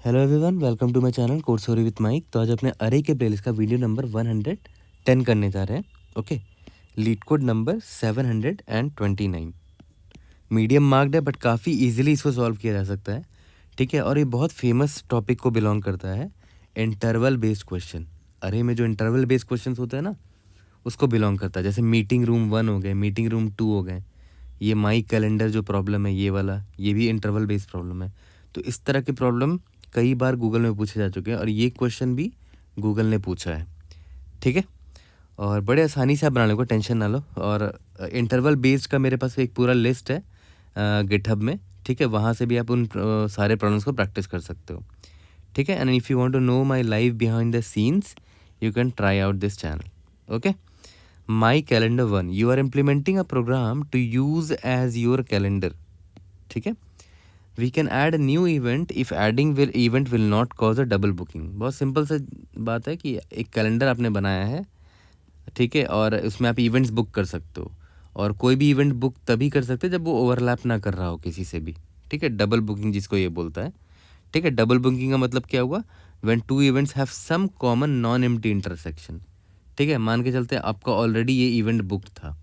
Hello everyone, welcome to my channel code story with Mike. तो आज अपने अरे के प्लेलिस्ट का वीडियो नंबर 110 करने जा रहे हैं। Okay, leet code number 729 medium marked है बट काफ़ी इजीली इसको सॉल्व किया जा सकता है। ठीक है, और ये बहुत फेमस टॉपिक को बिलोंग करता है, इंटरवल बेस्ड क्वेश्चन। अरे में जो इंटरवल बेस्ड क्वेश्चन होते हैं ना, उसको बिलोंग करता है। जैसे मीटिंग रूम 1 हो गए, मीटिंग रूम 2 हो गए। ये माई कैलेंडर जो प्रॉब्लम है, ये वाला, ये भी इंटरवल बेस्ड प्रॉब्लम है। तो इस तरह की प्रॉब्लम कई बार गूगल में पूछे जा चुके हैं और ये क्वेश्चन भी गूगल ने पूछा है। ठीक है, और बड़े आसानी से आप बना लोगे, टेंशन ना लो। और इंटरवल बेस्ड का मेरे पास एक पूरा लिस्ट है गिटहब में। ठीक है, वहाँ से भी आप उन सारे प्रॉब्लम्स को प्रैक्टिस कर सकते हो। ठीक है, and if you want to know my life behind the scenes, you can try out this channel. Okay, my calendar 1, you are implementing a program to use as your calendar. ठीक है, we can add new event if adding will event will not cause a double booking. बहुत simple सा बात है कि एक calendar आपने बनाया है, ठीक है, और उसमें आप इवेंट्स बुक कर सकते हो। और कोई भी इवेंट बुक तभी कर सकते हैं जब वो ओवरलैप ना कर रहा हो किसी से भी। ठीक है, डबल बुकिंग जिसको ये बोलता है। ठीक है, डबल बुकिंग का मतलब क्या हुआ? When two events have some common non empty intersection. ठीक है, मान के चलते हैं आपका ऑलरेडी ये इवेंट बुक था।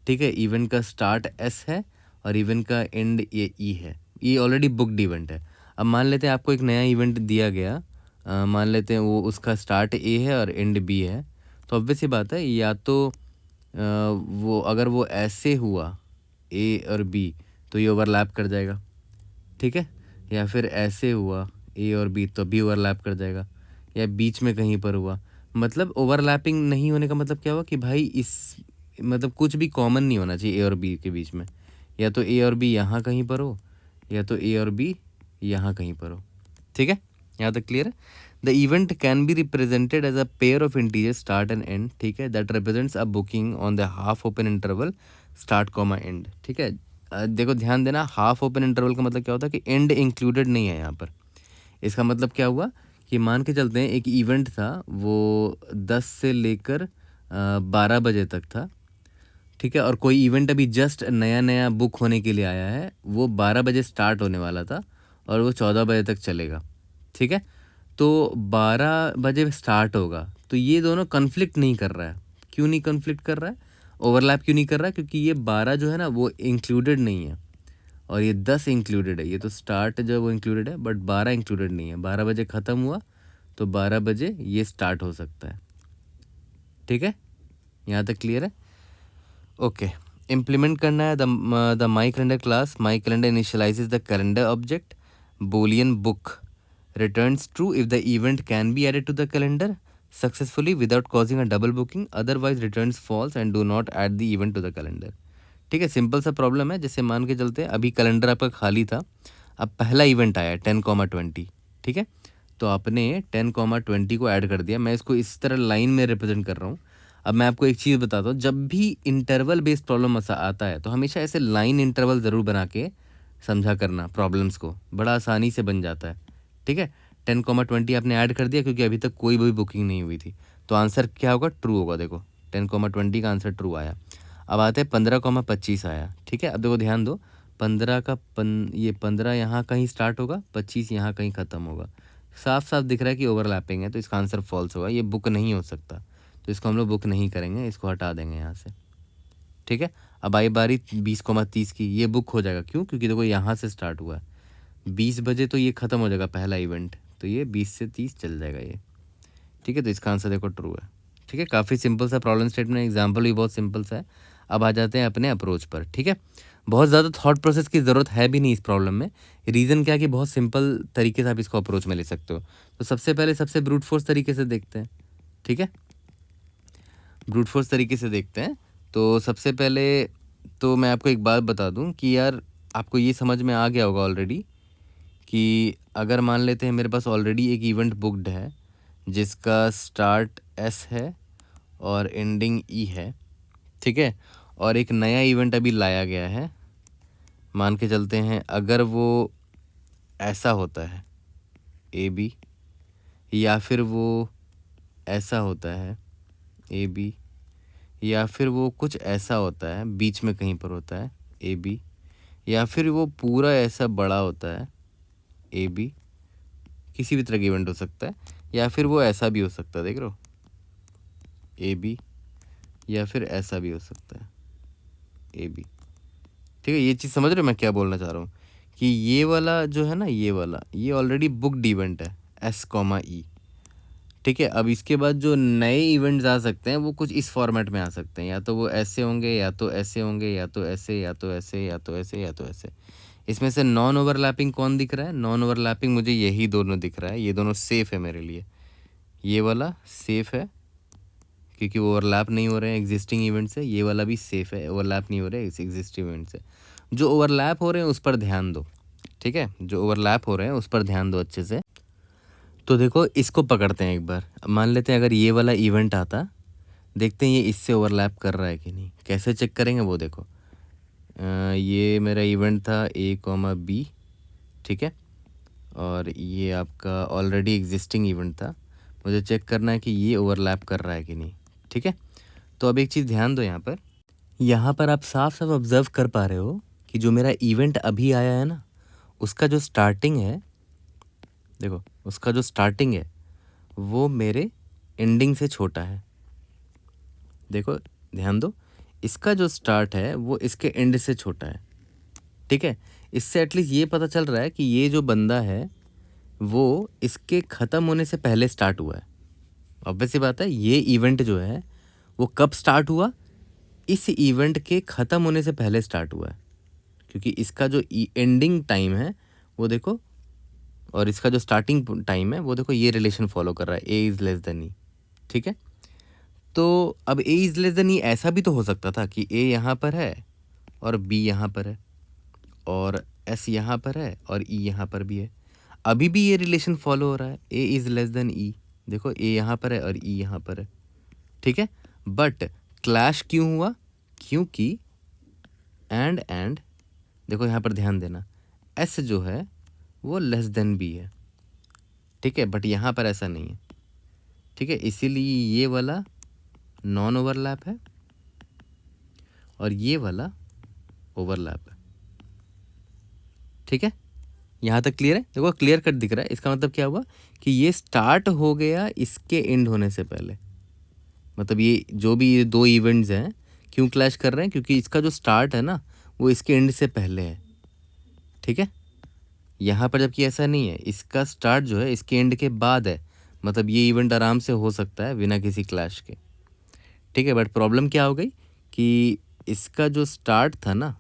ठीक है, इवेंट का स्टार्ट एस है और इवेंट का एंड ये ई है। ये ऑलरेडी बुकड इवेंट है। अब मान लेते हैं आपको एक नया इवेंट दिया गया, मान लेते हैं वो उसका स्टार्ट ए है और एंड बी है। तो ऑब्वियस सी बात है, या तो वो अगर वो ऐसे हुआ ए और बी तो ये ओवरलैप कर जाएगा। ठीक है, या फिर ऐसे हुआ ए और बी तो भी ओवरलैप कर जाएगा, या बीच में कहीं पर हुआ। मतलब ओवरलैपिंग नहीं होने का मतलब क्या हुआ कि भाई इस मतलब कुछ भी कॉमन नहीं होना चाहिए ए और बी के बीच में। या तो ए और बी यहाँ कहीं पर हो, या तो ए और बी यहाँ कहीं पर हो। ठीक है, यहाँ तक क्लियर है? The event can be represented as a pair of integer start and end. ठीक है, that represents a booking on the half open interval start comma end. ठीक है, देखो ध्यान देना, हाफ ओपन इंटरवल का मतलब क्या होता है कि एंड इंक्लूडेड नहीं है यहाँ पर। इसका मतलब क्या हुआ कि मान के चलते हैं एक इवेंट था, वो 10 से लेकर 12 बजे तक था। ठीक है, और कोई इवेंट अभी जस्ट नया नया बुक होने के लिए आया है, वो 12 बजे स्टार्ट होने वाला था और वो 14 बजे तक चलेगा। ठीक है, तो 12 बजे स्टार्ट होगा, तो ये दोनों कन्फ्लिक्ट नहीं कर रहा है। क्यों नहीं कन्फ्लिक्ट कर रहा है, ओवरलैप क्यों नहीं कर रहा है? क्योंकि ये 12 जो है ना वो इंक्लूडेड नहीं है और ये 10 इंक्लूडेड है। ये तो स्टार्ट जो है वो इंक्लूडेड है बट 12 इंक्लूडेड नहीं है। 12 बजे ख़त्म हुआ तो 12 बजे ये स्टार्ट हो सकता है। ठीक है, यहाँ तक क्लियर है? ओके, इम्प्लीमेंट करना है the my calendar class. My calendar initialises the calendar object boolean book returns true if the event can be added to the calendar successfully without causing a double booking, otherwise returns false and do not add the event to the calendar। ठीक है, simple सा problem है। जैसे मान के चलते हैं अभी कैलेंडर आपका खाली था, अब पहला इवेंट आया 10,20। ठीक है, तो आपने 10,20 को ऐड कर दिया। मैं इसको इस तरह लाइन में रिप्रेजेंट कर रहा हूँ। अब मैं आपको एक चीज़ बताता हूँ, जब भी इंटरवल बेस्ड प्रॉब्लम आता है तो हमेशा ऐसे लाइन इंटरवल ज़रूर बना के समझा करना प्रॉब्लम्स को, बड़ा आसानी से बन जाता है। ठीक है, 10,20 आपने ऐड कर दिया क्योंकि अभी तक कोई भी बुकिंग नहीं हुई थी, तो आंसर क्या होगा? ट्रू होगा। देखो 10,20 का आंसर ट्रू आया। अब आते हैं 15,25 आया। ठीक है, अब देखो ध्यान दो, 15 का ये 15 यहाँ कहीं स्टार्ट होगा, 25 यहाँ कहीं ख़त्म होगा। साफ साफ दिख रहा है कि ओवरलैपिंग है, तो इसका आंसर फॉल्स होगा। ये बुक नहीं हो सकता, तो इसको हम लोग बुक नहीं करेंगे, इसको हटा देंगे यहाँ से। ठीक है, अब आई बारी 20,30 की, ये बुक हो जाएगा। क्यों? क्योंकि देखो यहाँ से स्टार्ट हुआ है 20 बजे, तो ये ख़त्म हो जाएगा पहला इवेंट, तो ये 20 से 30 चल जाएगा ये। ठीक है, तो इसका आंसर देखो ट्रू है। ठीक है, काफ़ी सिंपल सा प्रॉब्लम स्टेटमेंट, एग्जाम्पल भी बहुत सिंपल सा है। अब आ जाते हैं अपने अप्रोच पर। ठीक है, बहुत ज़्यादा थॉट प्रोसेस की ज़रूरत है भी नहीं इस प्रॉब्लम में। रीज़न क्या है कि बहुत सिंपल तरीके से आप इसको अप्रोच में ले सकते हो। तो सबसे पहले सबसे ब्रूट फोर्स तरीके से देखते हैं। ठीक है, ब्रूट फोर्स तरीके से देखते हैं। तो सबसे पहले तो मैं आपको एक बात बता दूं कि यार आपको ये समझ में आ गया होगा ऑलरेडी कि अगर मान लेते हैं मेरे पास ऑलरेडी एक इवेंट बुकड है जिसका स्टार्ट एस है और एंडिंग ई है। ठीक है, और एक नया इवेंट अभी लाया गया है, मान के चलते हैं अगर वो ऐसा होता है ए बी, या फिर वो ऐसा होता है ए बी, या फिर वो कुछ ऐसा होता है बीच में कहीं पर होता है ए बी, या फिर वो पूरा ऐसा बड़ा होता है ए बी। किसी भी तरह का इवेंट हो सकता है, या फिर वो ऐसा भी हो सकता है, देख रहे हो, ए बी, या फिर ऐसा भी हो सकता है ए बी। ठीक है, ये चीज़ समझ रहे हो मैं क्या बोलना चाह रहा हूँ, कि ये वाला जो है ना, ये वाला ये ऑलरेडी बुकड इवेंट है एस कॉमा ई। ठीक है, अब इसके बाद जो नए इवेंट्स आ सकते हैं वो कुछ इस फॉर्मेट में आ सकते हैं, या तो वो ऐसे होंगे, या तो ऐसे होंगे, या तो ऐसे, या तो ऐसे, या तो ऐसे, या तो ऐसे। इसमें से नॉन ओवरलैपिंग कौन दिख रहा है? नॉन ओवरलैपिंग मुझे यही दोनों दिख रहा है, ये दोनों सेफ़ है मेरे लिए। ये वाला सेफ़ है क्योंकि वो ओवरलैप नहीं हो रहे हैं एग्जिस्टिंग इवेंट से, ये वाला भी सेफ़ है, ओवरलैप नहीं हो रहे हैं एग्जिस्टिंग इवेंट से। जो ओवरलैप हो रहे हैं उस पर ध्यान दो, ठीक है, जो ओवरलैप हो रहे हैं उस पर ध्यान दो अच्छे से। तो देखो इसको पकड़ते हैं एक बार, मान लेते हैं अगर ये वाला इवेंट आता, देखते हैं ये इससे ओवरलैप कर रहा है कि नहीं। कैसे चेक करेंगे वो देखो, ये मेरा इवेंट था ए कॉमा बी, ठीक है, और ये आपका ऑलरेडी एग्जिस्टिंग इवेंट था। मुझे चेक करना है कि ये ओवरलैप कर रहा है कि नहीं, ठीक है। तो अब एक चीज़ ध्यान दो, यहाँ पर आप साफ साफ ऑब्जर्व कर पा रहे हो कि जो मेरा इवेंट अभी आया है ना, उसका जो स्टार्टिंग है, देखो उसका जो स्टार्टिंग है वो मेरे एंडिंग से छोटा है। देखो ध्यान दो, इसका जो स्टार्ट है वो इसके एंड से छोटा है, ठीक है। इससे एटलीस्ट ये पता चल रहा है कि ये जो बंदा है वो इसके ख़त्म होने से पहले स्टार्ट हुआ है। ऑब्वियस सी बात है, ये इवेंट जो है वो कब स्टार्ट हुआ? इस इवेंट के ख़त्म होने से पहले स्टार्ट हुआ है, क्योंकि इसका जो एंडिंग टाइम है वो देखो, और इसका जो स्टार्टिंग टाइम है वो देखो, ये रिलेशन फॉलो कर रहा है, ए इज़ लेस देन ई, ठीक है। तो अब ए इज़ लेस देन ई ऐसा भी तो हो सकता था कि ए यहाँ पर है और बी यहाँ पर है और एस यहाँ पर है और ई यहाँ पर भी है। अभी भी ये रिलेशन फॉलो हो रहा है, ए इज़ लेस देन ई, देखो ए यहाँ पर है और ई यहाँ पर है, ठीक है। बट क्लैश क्यों हुआ? क्योंकि एंड देखो यहाँ पर ध्यान देना, एस जो है वो लेस देन बी है, ठीक है, बट यहाँ पर ऐसा नहीं है, ठीक है। इसीलिए ये वाला नॉन ओवरलैप है और ये वाला ओवरलैप है, ठीक है। यहाँ तक क्लियर है? देखो क्लियर कट दिख रहा है। इसका मतलब क्या हुआ कि ये स्टार्ट हो गया इसके एंड होने से पहले। मतलब ये जो भी ये दो इवेंट्स हैं क्यों क्लैश कर रहे हैं? क्योंकि इसका जो स्टार्ट है ना वो इसके एंड से पहले है, ठीक है। यहाँ पर जबकि ऐसा नहीं है, इसका स्टार्ट जो है इसके एंड के बाद है। मतलब ये इवेंट आराम से हो सकता है बिना किसी क्लैश के, ठीक है। बट प्रॉब्लम क्या हो गई कि इसका जो स्टार्ट था ना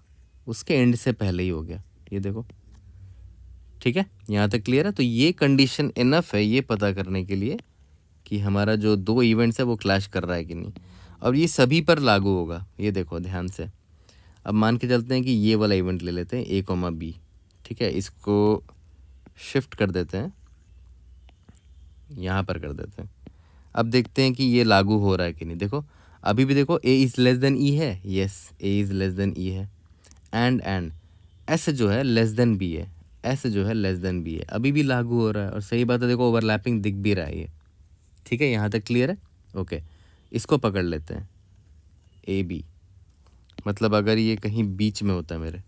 उसके एंड से पहले ही हो गया, ये देखो, ठीक है। यहाँ तक क्लियर है? तो ये कंडीशन इनफ है ये पता करने के लिए कि हमारा जो दो इवेंट्स है वो क्लैश कर रहा है कि नहीं। अब ये सभी पर लागू होगा, ये देखो ध्यान से। अब मान के चलते हैं कि ये वाला इवेंट ले लेते हैं ए कॉमा बी, ठीक है। इसको शिफ्ट कर देते हैं, यहाँ पर कर देते हैं। अब देखते हैं कि ये लागू हो रहा है कि नहीं। देखो अभी भी देखो A is less than E है, yes A is less than E है, एंड एस जो है लेस देन बी है, एस जो है लेस देन बी है, अभी भी लागू हो रहा है। और सही बात है, देखो ओवरलैपिंग दिख भी रहा है ये, ठीक है। यहाँ तक क्लियर है? ओके, इसको पकड़ लेते हैं ए बी। मतलब अगर ये कहीं बीच में होता है मेरे,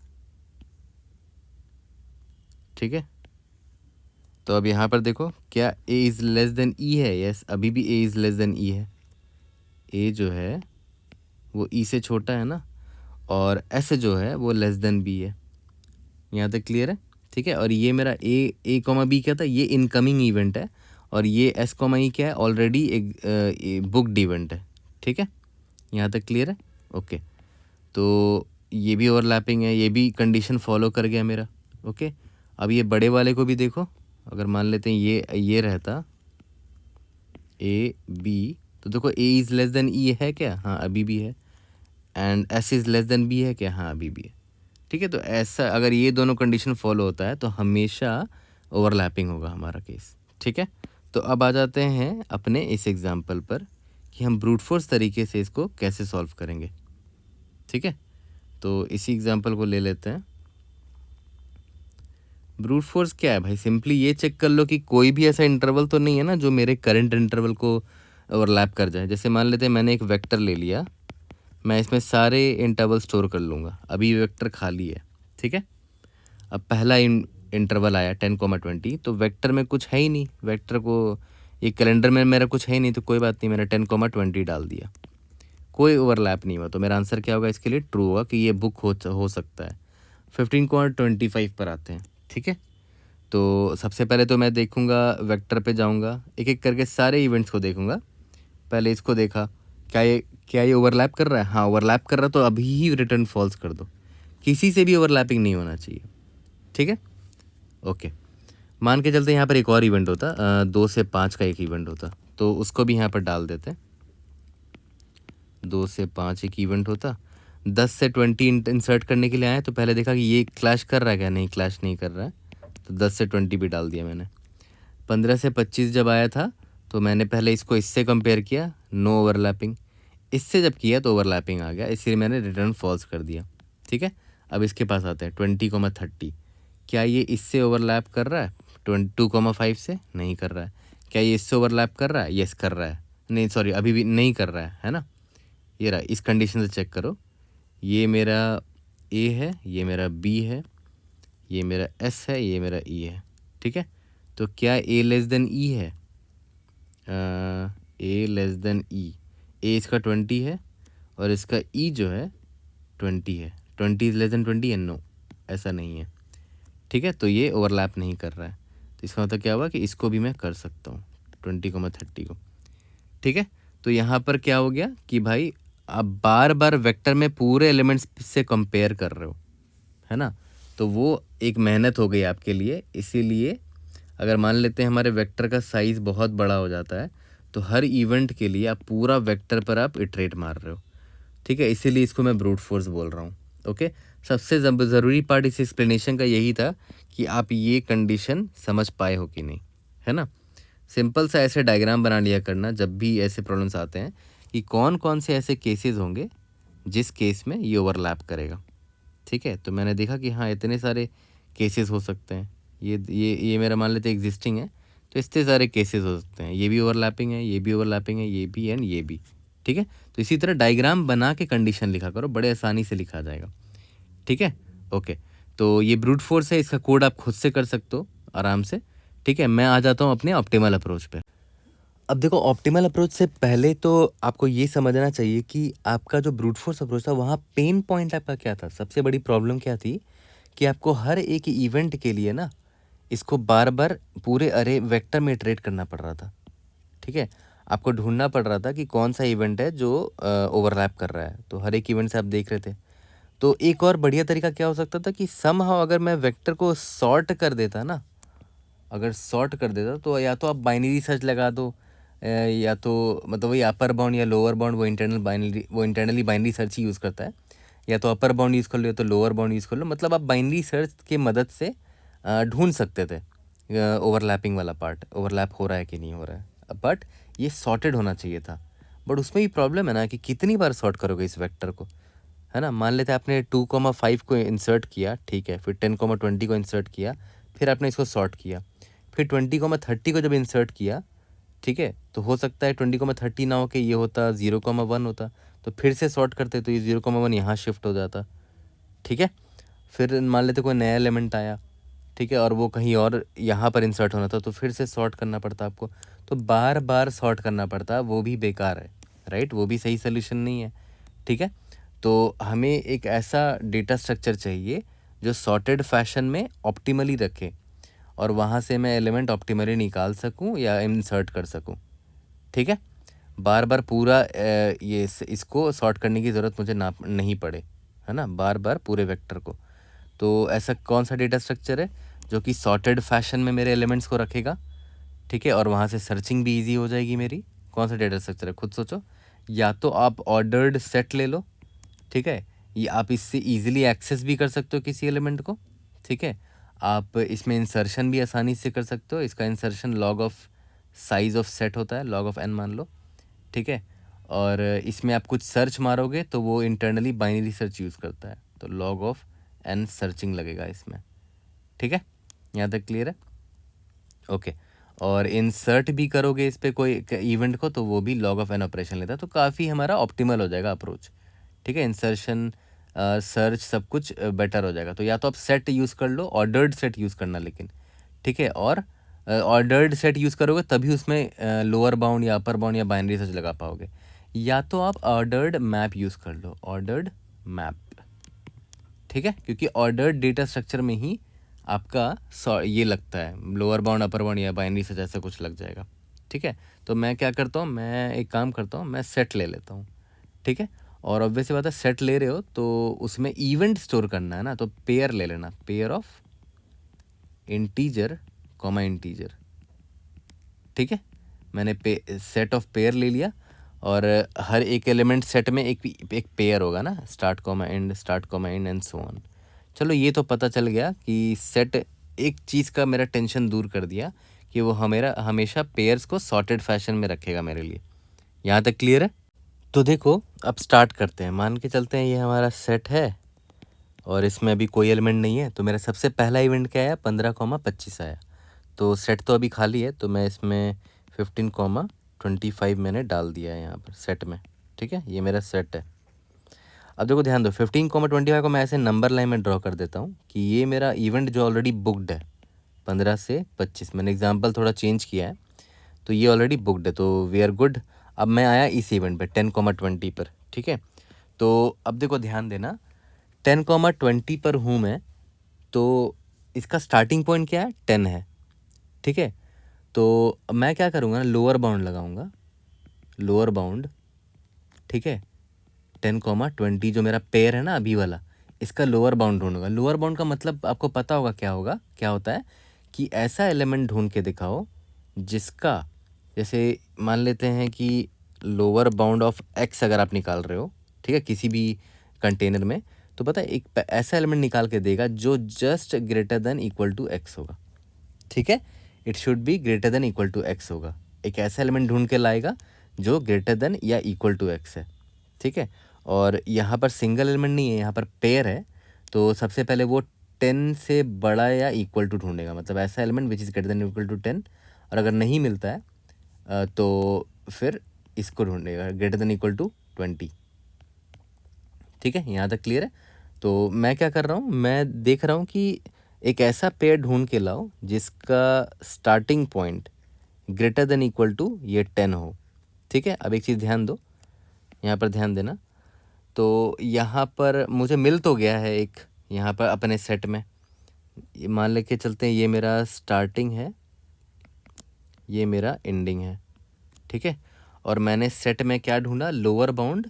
ठीक है, तो अब यहाँ पर देखो क्या ए इज़ लेस देन ई है? यस, अभी भी ए इज़ लेस देन ई है। ए जो है वो ई से छोटा है ना, और एस जो है वो लेस देन बी है। यहाँ तक क्लियर है? ठीक है। और ये मेरा ए कॉमा बी क्या था? ये इनकमिंग इवेंट है, और ये एस कॉमा ई क्या है? ऑलरेडी एक बुकड इवेंट है, ठीक है। यहाँ तक क्लियर है? ओके, तो ये भी ओवरलैपिंग है, ये भी कंडीशन फॉलो कर गया मेरा, ओके। अब ये बड़े वाले को भी देखो, अगर मान लेते हैं ये रहता ए बी, तो देखो A is less than E है क्या? हाँ अभी भी है। And S is less than B है क्या? हाँ अभी भी है, ठीक है। तो ऐसा अगर ये दोनों कंडीशन फॉलो होता है तो हमेशा ओवरलैपिंग होगा हमारा केस, ठीक है। तो अब आ जाते हैं अपने इस एग्जांपल पर कि हम ब्रूट फोर्स तरीके से इसको कैसे सॉल्व करेंगे, ठीक है। तो इसी एग्जांपल को ले लेते हैं। ब्रूट फोर्स क्या है भाई? सिंपली ये चेक कर लो कि कोई भी ऐसा इंटरवल तो नहीं है ना जो मेरे करंट इंटरवल को ओवरलैप कर जाए। जैसे मान लेते हैं मैंने एक वेक्टर ले लिया, मैं इसमें सारे इंटरवल स्टोर कर लूँगा, अभी वेक्टर खाली है, ठीक है। अब पहला इंटरवल आया 10,20, तो वेक्टर में कुछ है ही नहीं, वेक्टर को ये कैलेंडर में मेरा कुछ है ही नहीं, तो कोई बात नहीं, मैंने 10,20 डाल दिया, कोई ओवरलैप नहीं हुआ, तो मेरा आंसर क्या होगा इसके लिए, ट्रू होगा कि ये बुक हो सकता है। 15,25 पर आते हैं। ठीक है, तो सबसे पहले तो मैं देखूंगा, वेक्टर पे जाऊंगा, एक एक करके सारे इवेंट्स को देखूंगा। पहले इसको देखा, क्या ये ओवरलैप कर रहा है? हाँ ओवरलैप कर रहा है, तो अभी ही रिटर्न फॉल्स कर दो, किसी से भी ओवरलैपिंग नहीं होना चाहिए। ठीक है, ओके। मान के चलते यहाँ पर एक और इवेंट होता, 2 से 5 का एक इवेंट होता, तो उसको भी यहाँ पर डाल देते। 2 से 5 एक इवेंट होता, 10 से 20 इंसर्ट करने के लिए आए, तो पहले देखा कि ये क्लैश कर रहा है क्या, नहीं क्लैश नहीं कर रहा है, तो 10 से 20 भी डाल दिया मैंने। 15 से 25 जब आया था, तो मैंने पहले इसको इससे कंपेयर किया, नो ओवरलैपिंग, इससे जब किया तो ओवरलैपिंग आ गया, इसलिए मैंने रिटर्न फॉल्स कर दिया। ठीक है, अब इसके पास आते हैं 20,30, क्या ये इससे ओवरलैप कर रहा है? 22,5 से नहीं कर रहा है। क्या ये इससे ओवरलैप कर रहा है? यस कर रहा है, नहीं सॉरी अभी भी नहीं कर रहा है ना। ये रहा, इस कंडीशन से चेक करो, ये मेरा ए है, ये मेरा बी है, ये मेरा एस है, ये मेरा ई है। ठीक है, तो क्या ए लेस देन ई है? ए लेस देन ई, ए इसका 20 है और इसका ई जो है 20 है, 20 इज लेस देन 20 है? नो, ऐसा नहीं है। ठीक है, तो ये ओवरलैप नहीं कर रहा है, तो इसका मतलब क्या हुआ कि इसको भी मैं कर सकता हूँ 20,30 को। ठीक है, तो यहाँ पर क्या हो गया कि भाई आप बार बार वेक्टर में पूरे एलिमेंट्स से कंपेयर कर रहे हो, है ना, तो वो एक मेहनत हो गई आपके लिए। इसीलिए अगर मान लेते हैं हमारे वेक्टर का साइज़ बहुत बड़ा हो जाता है, तो हर इवेंट के लिए आप पूरा वेक्टर पर आप इटरेट मार रहे हो। ठीक है, इसीलिए इसको मैं ब्रूट फोर्स बोल रहा हूँ। ओके, सबसे ज़रूरी पार्ट इस एक्सप्लेनेशन का यही था कि आप ये कंडीशन समझ पाए हो कि नहीं, है ना। सिंपल सा ऐसे डायग्राम बना लिया करना जब भी ऐसे प्रॉब्लम्स आते हैं कि कौन कौन से ऐसे केसेस होंगे जिस केस में ये ओवरलैप करेगा। ठीक है, तो मैंने देखा कि हाँ इतने सारे केसेस हो सकते हैं, ये मेरा मान लेते एग्जिस्टिंग है, तो इतने सारे केसेस हो सकते हैं, ये भी ओवरलैपिंग है, ये भी ओवरलैपिंग है, ये भी एंड ये भी। ठीक है, तो इसी तरह डायग्राम बना के कंडीशन लिखा करो, बड़े आसानी से लिखा जाएगा। ठीक है, ओके। तो ये ब्रूट फोर्स है, इसका कोड आप खुद से कर सकते हो आराम से। ठीक है, मैं आ जाता हूँ अपने ऑप्टिमल अप्रोच पे। अब देखो, ऑप्टिमल अप्रोच से पहले तो आपको ये समझना चाहिए कि आपका जो ब्रूट फोर्स अप्रोच था वहाँ पेन पॉइंट आपका क्या था, सबसे बड़ी प्रॉब्लम क्या थी कि आपको हर एक इवेंट के लिए ना इसको बार बार पूरे अरे वेक्टर में इटरेट करना पड़ रहा था। ठीक है, आपको ढूंढना पड़ रहा था कि कौन सा इवेंट है जो ओवरलैप कर रहा है, तो हर एक इवेंट से आप देख रहे थे। तो एक और बढ़िया तरीका क्या हो सकता था कि समहाउ अगर मैं वेक्टर को सॉर्ट कर देता ना, अगर सॉर्ट कर देता तो या तो आप बाइनरी सर्च लगा दो, या तो मतलब वही अपर बाउंड या लोअर बाउंड, वो इंटरनली बाइनरी सर्च ही यूज़ करता है, या तो अपर बाउंड यूज़ कर लो या तो लोअर बाउंड यूज़ कर लो, मतलब आप बाइनरी सर्च के मदद से ढूंढ सकते थे ओवरलैपिंग वाला पार्ट, ओवरलैप हो रहा है कि नहीं हो रहा है। बट ये सॉर्टेड होना चाहिए था, बट उसमें भी प्रॉब्लम है ना कि कितनी बार सॉर्ट करोगे इस वेक्टर को, है ना। मान लेते हैं आपने 2,5 को इंसर्ट किया, ठीक है, फिर 10,20 को इंसर्ट किया, फिर आपने इसको सॉर्ट किया, फिर 20,30 को जब इंसर्ट किया, ठीक है, तो हो सकता है 20,30 ना हो के ये होता 0,1 होता, तो फिर से सॉर्ट करते तो ये 0,1 यहाँ शिफ्ट हो जाता। ठीक है, फिर मान लेते कोई नया एलिमेंट आया, ठीक है, और वो कहीं और यहाँ पर इंसर्ट होना था, तो फिर से सॉर्ट करना पड़ता आपको, तो बार बार सॉर्ट करना पड़ता, वो भी बेकार है, राइट, वो भी सही सोल्यूशन नहीं है। ठीक है, तो हमें एक ऐसा डेटा स्ट्रक्चर चाहिए जो सॉर्टेड फैशन में ऑप्टिमली रखे और वहाँ से मैं एलिमेंट ऑप्टिमली निकाल सकूँ या इंसर्ट कर सकूँ। ठीक है, बार बार पूरा ये इसको सॉर्ट करने की ज़रूरत मुझे ना नहीं पड़े, है ना, बार बार पूरे वेक्टर को। तो ऐसा कौन सा डेटा स्ट्रक्चर है जो कि सॉर्टेड फैशन में मेरे एलिमेंट्स को रखेगा, ठीक है, और वहाँ से सर्चिंग भी इजी हो जाएगी मेरी। कौन सा डेटा स्ट्रक्चर है, खुद सोचो। या तो आप ऑर्डर्ड सेट ले लो, ठीक है, ये आप इससे इजीली एक्सेस भी कर सकते हो किसी एलिमेंट को। ठीक है, आप इसमें इंसर्शन भी आसानी से कर सकते हो, इसका insertion log of size of set होता है, लॉग ऑफ एन मान लो। ठीक है, और इसमें आप कुछ सर्च मारोगे तो वो इंटरनली बाइनरी सर्च यूज़ करता है, तो लॉग ऑफ एन सर्चिंग लगेगा इसमें। ठीक है, यहाँ तक क्लियर है? ओके, और इंसर्ट भी करोगे इस पर कोई इवेंट को तो वो भी लॉग ऑफ एन ऑपरेशन लेता है, तो काफ़ी हमारा ऑप्टिमल हो जाएगा अप्रोच। ठीक है, इंसर्शन सर्च सब कुछ बेटर हो जाएगा। तो या तो आप सेट यूज़ कर लो, ऑर्डर्ड सेट यूज़ करना लेकिन, ठीक है। और ऑर्डर्ड सेट यूज़ करोगे तभी उसमें लोअर बाउंड या अपर बाउंड या बाइनरी सर्च लगा पाओगे। या तो आप ऑर्डर्ड मैप यूज़ कर लो, ऑर्डर्ड मैप, ठीक है, क्योंकि ऑर्डर्ड डेटा स्ट्रक्चर में ही आपका ये लगता है, लोअर बाउंड अपर बाउंड या बाइनरी सर्च ऐसा कुछ लग जाएगा, ठीक है। तो मैं क्या करता हूँ, मैं एक काम करता हूँ, मैं सेट ले लेता हूँ, ठीक है। और ऑब्वियस सी बात है, सेट ले रहे हो तो उसमें इवेंट स्टोर करना है ना, तो पेयर ले लेना, pair of integer comma integer, ठीक है। मैंने सेट ऑफ पेयर ले लिया और हर एक एलिमेंट सेट में एक पेयर होगा ना, start comma and and so on. चलो ये तो पता चल गया कि सेट एक चीज़ का मेरा टेंशन दूर कर दिया कि वो हमेशा पेयर्स को सॉर्टेड फैशन में रखेगा मेरे लिए। यहाँ तक क्लियर है? तो देखो अब स्टार्ट करते हैं। मान के चलते हैं ये हमारा सेट है और इसमें अभी कोई एलिमेंट नहीं है, तो मेरा सबसे पहला इवेंट क्या आया, 15,25 आया। तो सेट तो अभी खाली है, तो मैं इसमें 15,25 मैंने डाल दिया है यहाँ पर सेट में, ठीक है। ये मेरा सेट है। अब देखो ध्यान दो, 15,25 को मैं ऐसे नंबर लाइन में ड्रॉ कर देता हूँ कि ये मेरा इवेंट जो ऑलरेडी बुकड है 15 से 25, मैंने एग्जाम्पल थोड़ा चेंज किया है, तो ये ऑलरेडी बुकड है, तो वी आर गुड। अब मैं आया इस इवेंट पे 10,20 पर, ठीक है। तो अब देखो ध्यान देना, 10,20 पर हूँ मैं, तो इसका स्टार्टिंग पॉइंट क्या है, 10 है, ठीक है। तो अब मैं क्या करूँगा ना, लोअर बाउंड लगाऊंगा, लोअर बाउंड, ठीक है। 10,20 जो मेरा पेयर है ना अभी वाला, इसका लोअर बाउंड ढूंढूंगा। लोअर बाउंड का मतलब आपको पता होगा क्या होगा, क्या होता है कि ऐसा एलिमेंट ढूंढ के दिखाओ जिसका, जैसे मान लेते हैं कि लोअर बाउंड ऑफ एक्स अगर आप निकाल रहे हो, ठीक है, किसी भी कंटेनर में, तो पता है एक ऐसा एलिमेंट निकाल के देगा जो just greater than equal to X होगा, ठीक है। It should be greater than equal to X होगा, एक ऐसा एलिमेंट ढूंढ के लाएगा जो ग्रेटर देन या इक्वल टू एक्स है, ठीक है। और यहाँ पर सिंगल एलिमेंट नहीं है, यहाँ पर पेयर है, तो सबसे पहले वो 10 से बड़ा या इक्वल टू ढूंढेगा, मतलब ऐसा element which is greater than equal to 10। और अगर नहीं मिलता है तो फिर इसको ढूंढेगा, ग्रेटर देन इक्वल टू 20, ठीक है। यहाँ तक क्लियर है? तो मैं क्या कर रहा हूँ, मैं देख रहा हूँ कि एक ऐसा पेयर ढूंढ के लाओ जिसका starting point greater than equal to ये 10 हो, ठीक है। अब एक चीज़ ध्यान दो, यहाँ पर ध्यान देना। तो यहाँ पर मुझे मिल तो गया है एक, यहाँ पर अपने सेट में मान लेके चलते हैं, ये मेरा स्टार्टिंग है, ये मेरा एंडिंग है, ठीक है। और मैंने सेट में क्या ढूंढा, lower bound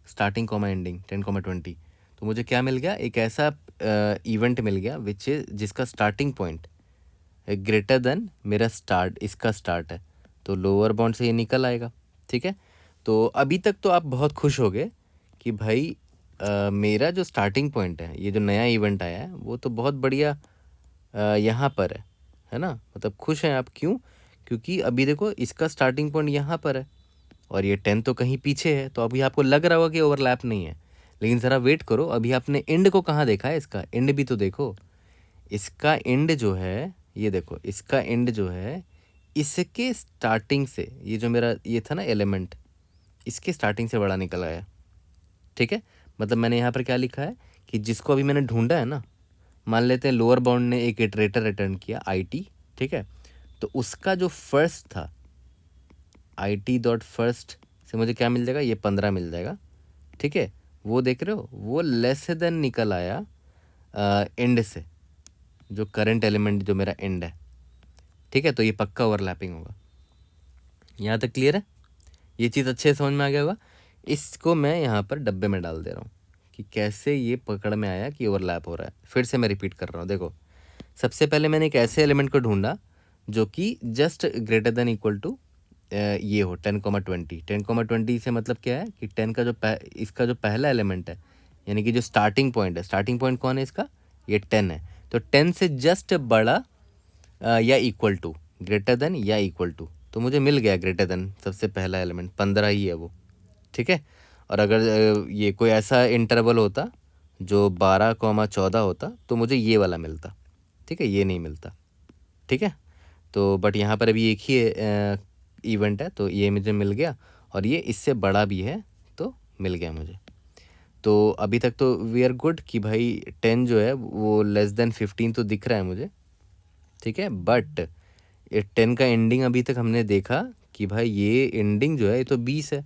starting comma ending 10,20। तो मुझे क्या मिल गया, एक ऐसा इवेंट मिल गया विच जिसका स्टार्टिंग पॉइंट ग्रेटर देन मेरा स्टार्ट, इसका स्टार्ट है, तो लोअर बाउंड से ये निकल आएगा, ठीक है। तो अभी तक तो आप बहुत खुश हो गए कि भाई मेरा जो स्टार्टिंग पॉइंट है, ये जो नया इवेंट आया है वो तो बहुत बढ़िया यहाँ पर है ना, मतलब खुश हैं आप। क्यों? क्योंकि अभी देखो इसका स्टार्टिंग पॉइंट यहाँ पर है और ये 10 तो कहीं पीछे है, तो अभी आपको लग रहा होगा कि ओवरलैप नहीं है, लेकिन ज़रा वेट करो, अभी आपने एंड को कहाँ देखा है, इसका एंड भी तो देखो। इसका एंड जो है, ये देखो, इसका एंड जो है इसके स्टार्टिंग से, ये जो मेरा ये था ना एलिमेंट, इसके स्टार्टिंग से बड़ा निकल आया, ठीक है। मतलब मैंने यहाँ पर क्या लिखा है कि जिसको अभी मैंने ढूंढा है ना, मान लेते हैं लोअर बाउंड ने एक इटरेटर रिटर्न किया IT, ठीक है। तो उसका जो फर्स्ट था IT डॉट फर्स्ट से मुझे क्या मिल जाएगा, ये 15 मिल जाएगा, ठीक है। वो देख रहे हो, वो लेस देन निकल आया एंड से, जो करंट एलिमेंट जो मेरा एंड है, ठीक है। तो ये पक्का ओवरलैपिंग होगा। यहाँ तक क्लियर है? ये चीज़ अच्छे से समझ में आ गया होगा। इसको मैं यहाँ पर डब्बे में डाल दे रहा हूँ कि कैसे ये पकड़ में आया कि ओवरलैप हो रहा है। फिर से मैं रिपीट कर रहा हूँ, देखो सबसे पहले मैंने एक ऐसे एलिमेंट को ढूंढा जो कि just greater than equal to ये हो 10,20। 10,20 से मतलब क्या है कि 10 का जो इसका जो पहला एलिमेंट है, यानी कि जो स्टार्टिंग पॉइंट है, स्टार्टिंग पॉइंट कौन है इसका, ये 10 है। तो 10 से जस्ट बड़ा या इक्वल टू, ग्रेटर देन या इक्वल टू, तो मुझे मिल गया ग्रेटर देन, सबसे पहला एलिमेंट 15 ही है वो, ठीक है। और अगर ये कोई ऐसा इंटरवल होता जो 12,14 होता तो मुझे ये वाला मिलता, ठीक है, ये नहीं मिलता, ठीक है। तो बट यहाँ पर अभी एक ही इवेंट है, तो ये मुझे मिल गया और ये इससे बड़ा भी है तो मिल गया मुझे। तो अभी तक तो वी आर गुड कि भाई 10 जो है वो लेस देन 15 तो दिख रहा है मुझे, ठीक है। बट ये 10 का एंडिंग अभी तक हमने देखा कि भाई ये एंडिंग जो है ये तो 20 है,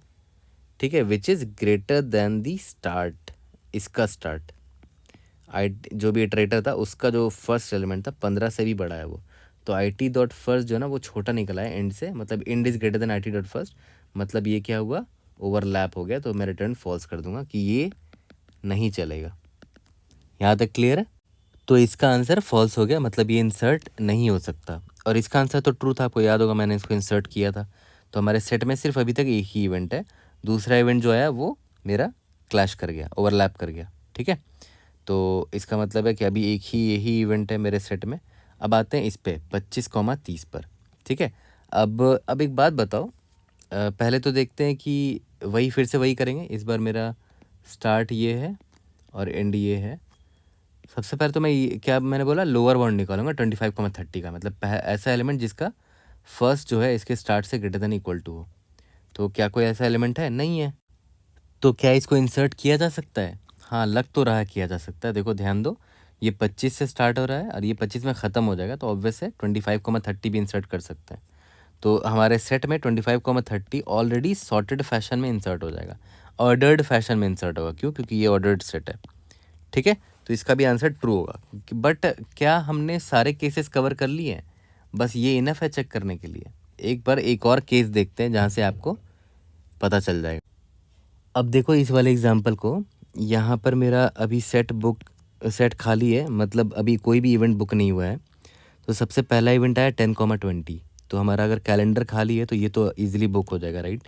ठीक है, विच is greater then the start, इसका स्टार्ट आई जो भी इटरेटर था उसका जो फर्स्ट एलिमेंट था 15 से भी बड़ा है वो। तो आई टी डॉट फर्स्ट जो है ना वो छोटा निकला है एंड से, मतलब end is greater than I T dot first, मतलब ये क्या हुआ, ओवरलैप हो गया। तो मैं रिटर्न फॉल्स कर दूंगा कि ये नहीं चलेगा। यहाँ तक क्लियर है? तो इसका आंसर फॉल्स हो गया, मतलब ये इंसर्ट नहीं हो सकता। और इसका आंसर तो ट्रू था, आपको याद होगा मैंने इसको इंसर्ट किया था। तो हमारे सेट में सिर्फ अभी तक एक ही इवेंट है, दूसरा इवेंट जो आया वो मेरा क्लैश कर गया, ओवरलैप कर गया, ठीक है। तो इसका मतलब है कि अभी एक ही यही इवेंट है मेरे सेट में। अब आते हैं इस पे 25,30 पर, ठीक है। अब एक बात बताओ, पहले तो देखते हैं कि वही फिर से वही करेंगे। इस बार मेरा स्टार्ट ये है और एंड ये है। सबसे पहले तो मैं क्या मैंने बोला, लोअर बाउंड निकालूंगा 25,30 का, मतलब ऐसा एलिमेंट जिसका फर्स्ट जो है इसके स्टार्ट से ग्रेटर देन इक्वल टू हो। तो क्या कोई ऐसा एलिमेंट है? नहीं है। तो क्या इसको इंसर्ट किया जा सकता है? हाँ, लग तो रहा है किया जा सकता है। देखो ध्यान दो, ये 25 से स्टार्ट हो रहा है और ये 25 में ख़त्म हो जाएगा, तो ऑब्वियस है 25,30 भी इंसर्ट कर सकते हैं। तो हमारे सेट में 25,30 ऑलरेडी सॉर्टेड फैशन में इंसर्ट हो जाएगा, ऑर्डर्ड फैशन में इंसर्ट होगा। क्यों? क्योंकि ये ऑर्डर्ड सेट है, ठीक है। तो इसका भी आंसर ट्रू होगा। बट क्या हमने सारे केसेस कवर कर लिए हैं? बस ये इनफ है चेक करने के लिए। एक बार एक और केस देखते हैं जहाँ से आपको पता चल जाएगा। अब देखो इस वाले एग्जांपल को, यहाँ पर मेरा अभी सेट खाली है, मतलब अभी कोई भी इवेंट बुक नहीं हुआ है। तो सबसे पहला इवेंट आया 10,20। तो हमारा अगर कैलेंडर खाली है तो ये तो ईजिली बुक हो जाएगा, राइट,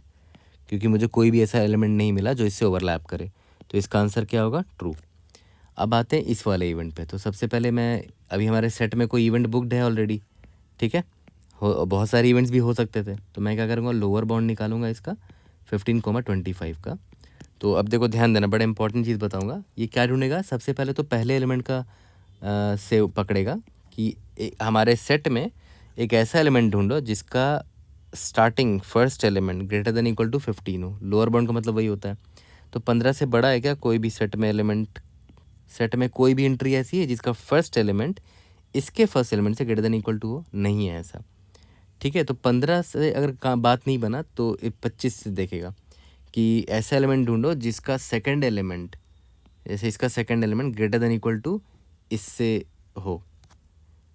क्योंकि मुझे कोई भी ऐसा एलिमेंट नहीं मिला जो इससे ओवरलैप करे। तो इसका आंसर क्या होगा? ट्रू। अब आते हैं इस वाले इवेंट पे। तो सबसे पहले मैं अभी हमारे सेट में कोई इवेंट बुकड है ऑलरेडी, ठीक है, बहुत सारे इवेंट्स भी हो सकते थे। तो मैं क्या करूँगा, लोअर बाउंड निकालूंगा इसका 15,25 का। तो अब देखो ध्यान देना, बड़ा इंपॉर्टेंट चीज़ बताऊंगा। ये क्या ढूंढेगा? सबसे पहले तो पहले एलिमेंट का से पकड़ेगा कि हमारे सेट में एक ऐसा एलिमेंट ढूंढो जिसका starting first element greater than equal to 15 हो। लोअर बाउंड का मतलब वही होता है। तो 15 से बड़ा है क्या कोई भी सेट में एलिमेंट? सेट में कोई भी एंट्री ऐसी है जिसका फर्स्ट एलिमेंट इसके फर्स्ट एलिमेंट से ग्रेटर देन इक्वल टू हो? नहीं है ऐसा, ठीक है। तो 15 से अगर बात नहीं बना तो 25 से देखेगा कि ऐसा एलिमेंट ढूंढो जिसका सेकंड एलिमेंट, जैसे इसका second element greater than equal to इससे हो,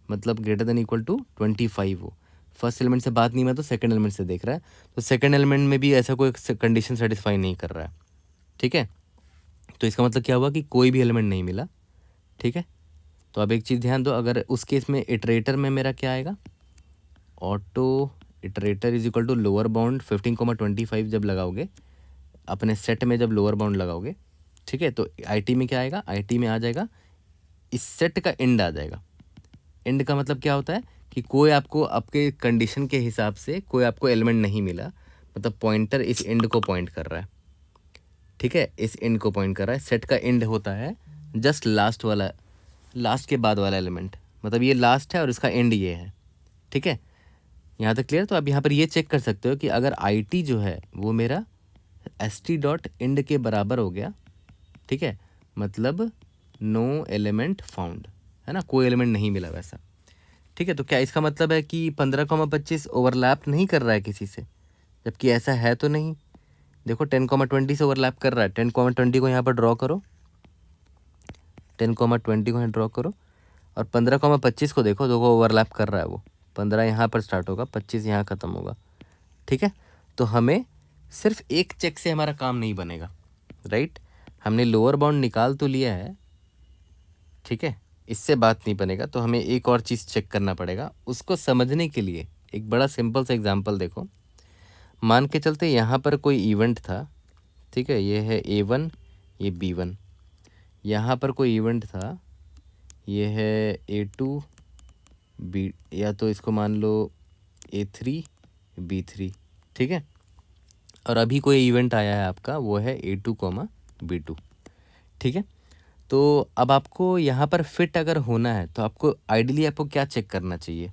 मतलब ग्रेटर देन इक्वल टू 25 हो। फर्स्ट एलिमेंट से बात नहीं बना तो सेकंड एलिमेंट से देख रहा है, तो सेकंड एलिमेंट में भी ऐसा कोई कंडीशन सेटिस्फाई नहीं कर रहा है, ठीक है। तो इसका मतलब क्या हुआ कि कोई भी एलिमेंट नहीं मिला, ठीक है। तो अब एक चीज़ ध्यान दो, अगर उस केस में इटरेटर में मेरा क्या आएगा, auto iterator is equal to lower bound 15,25 जब लगाओगे अपने सेट में, जब लोअर बाउंड लगाओगे, ठीक है, तो आईटी में क्या आएगा, आईटी में आ जाएगा इस सेट का एंड आ जाएगा। एंड का मतलब क्या होता है कि कोई आपको आपके कंडीशन के हिसाब से कोई आपको एलिमेंट नहीं मिला, मतलब पॉइंटर इस एंड को पॉइंट कर रहा है, ठीक है, इस एंड को पॉइंट कर रहा है। सेट का एंड होता है जस्ट लास्ट वाला, लास्ट के बाद वाला एलिमेंट, मतलब ये लास्ट है और इसका एंड ये है, ठीक है। यहाँ तक क्लियर? तो आप यहाँ पर ये चेक कर सकते हो कि अगर आई टी जो है वो मेरा एस टी डॉट एंड के बराबर हो गया, ठीक है, मतलब नो एलिमेंट फाउंड, है ना, कोई एलिमेंट नहीं मिला वैसा, ठीक है। तो क्या इसका मतलब है कि 15,25 ओवरलैप नहीं कर रहा है किसी से? जबकि ऐसा है तो नहीं। देखो 10,20 से ओवरलैप कर रहा है। 10,20 को यहाँ पर ड्रॉ करो, 10,20 को यहाँ ड्रॉ करो, और 15,25 को देखो, ओवरलैप कर रहा है वो। 15 यहाँ पर स्टार्ट होगा, 25 यहाँ ख़त्म होगा, ठीक है। तो हमें सिर्फ एक चेक से हमारा काम नहीं बनेगा, राइट। हमने लोअर बाउंड निकाल तो लिया है, ठीक है, इससे बात नहीं बनेगा। तो हमें एक और चीज़ चेक करना पड़ेगा। उसको समझने के लिए एक बड़ा सिंपल सा एग्जांपल देखो। मान के चलते यहाँ पर कोई इवेंट था, ठीक है, ये है A1, ये B1। यहाँ पर कोई इवेंट था, ये है A2 B, या तो इसको मान लो A3 B3, ठीक है। और अभी कोई इवेंट आया है आपका, वो है A2, B2, ठीक है। तो अब आपको यहाँ पर फिट अगर होना है तो आपको आइडियली आपको क्या चेक करना चाहिए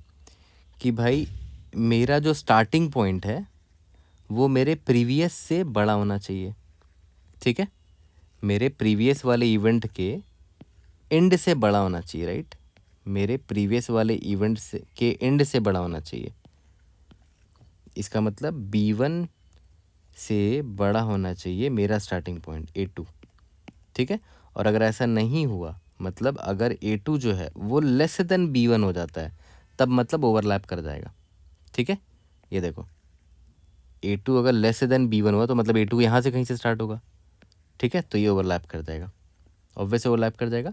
कि भाई मेरा जो स्टार्टिंग पॉइंट है वो मेरे प्रीवियस से बड़ा होना चाहिए, ठीक है। मेरे प्रीवियस वाले इवेंट के एंड से बड़ा होना चाहिए, राइट। मेरे प्रीवियस वाले इवेंट से के एंड से बड़ा होना चाहिए। इसका मतलब B1 से बड़ा होना चाहिए मेरा स्टार्टिंग पॉइंट A2, ठीक है। और अगर ऐसा नहीं हुआ, मतलब अगर A2 जो है वो लेस देन B1 हो जाता है, तब मतलब ओवरलैप कर जाएगा, ठीक है। ये देखो A2 अगर लेस देन B1 हुआ तो मतलब A2 यहाँ से कहीं से स्टार्ट होगा, ठीक है। तो ये ओवरलैप कर जाएगा, ऑब्वियस ओवरलैप कर जाएगा।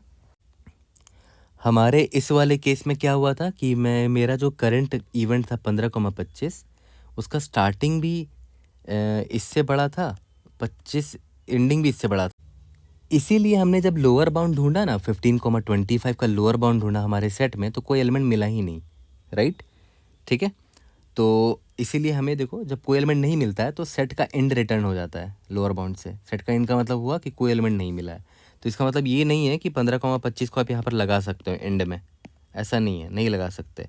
हमारे इस वाले केस में क्या हुआ था कि मेरा जो करंट इवेंट था 15,25, उसका स्टार्टिंग भी इससे बड़ा था, 25 एंडिंग भी इससे बड़ा था। इसीलिए हमने जब लोअर बाउंड ढूंढा ना 15,25 का लोअर बाउंड ढूंढा हमारे सेट में, तो कोई एलिमेंट मिला ही नहीं, राइट, ठीक है। तो इसीलिए हमें देखो जब कोई एलिमेंट नहीं मिलता है तो सेट का एंड रिटर्न हो जाता है लोअर बाउंड से। सेट का एंड का मतलब हुआ कि कोई एलिमेंट नहीं मिला है। तो इसका मतलब ये नहीं है कि 15,25 को आप यहाँ पर लगा सकते हो एंड में, ऐसा नहीं है, नहीं लगा सकते।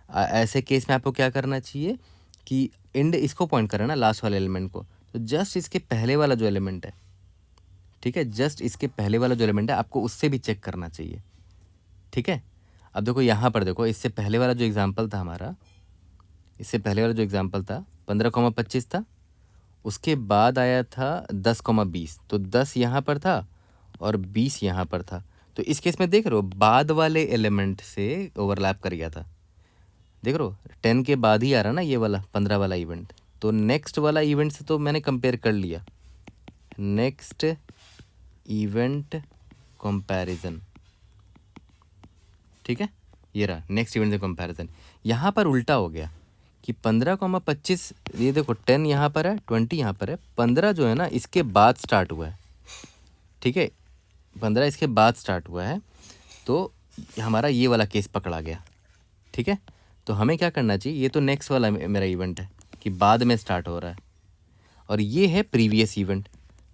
ऐसे केस में आपको क्या करना चाहिए कि एंड इसको पॉइंट करना ना, लास्ट वाले एलिमेंट को, तो जस्ट इसके पहले वाला जो एलिमेंट है, ठीक है, जस्ट इसके पहले वाला जो एलिमेंट है आपको उससे भी चेक करना चाहिए, ठीक है। अब देखो यहाँ पर देखो, इससे पहले वाला जो एग्जाम्पल था हमारा, इससे पहले वाला जो एग्जाम्पल था 15,25 था, उसके बाद आया था 10,20, तो 10 यहाँ पर था और 20 यहाँ पर था। तो इस केस में देख रहे हो बाद वाले एलिमेंट से ओवरलैप कर गया था, देख रहे हो 10 के बाद ही आ रहा ना ये वाला 15 वाला इवेंट। तो नेक्स्ट वाला इवेंट से तो मैंने कंपेयर कर लिया, नेक्स्ट इवेंट कंपैरिजन, ठीक है। ये रहा नेक्स्ट इवेंट से कंपैरिजन। यहाँ पर उल्टा हो गया कि 15,25, ये देखो 10 यहाँ पर है, 20 यहाँ पर है, 15 जो है ना इसके बाद स्टार्ट हुआ है, ठीक है, 15 इसके बाद स्टार्ट हुआ है। तो हमारा ये वाला केस पकड़ा गया, ठीक है। तो हमें क्या करना चाहिए, ये तो नेक्स्ट वाला मेरा इवेंट है कि बाद में स्टार्ट हो रहा है, और ये है प्रीवियस इवेंट।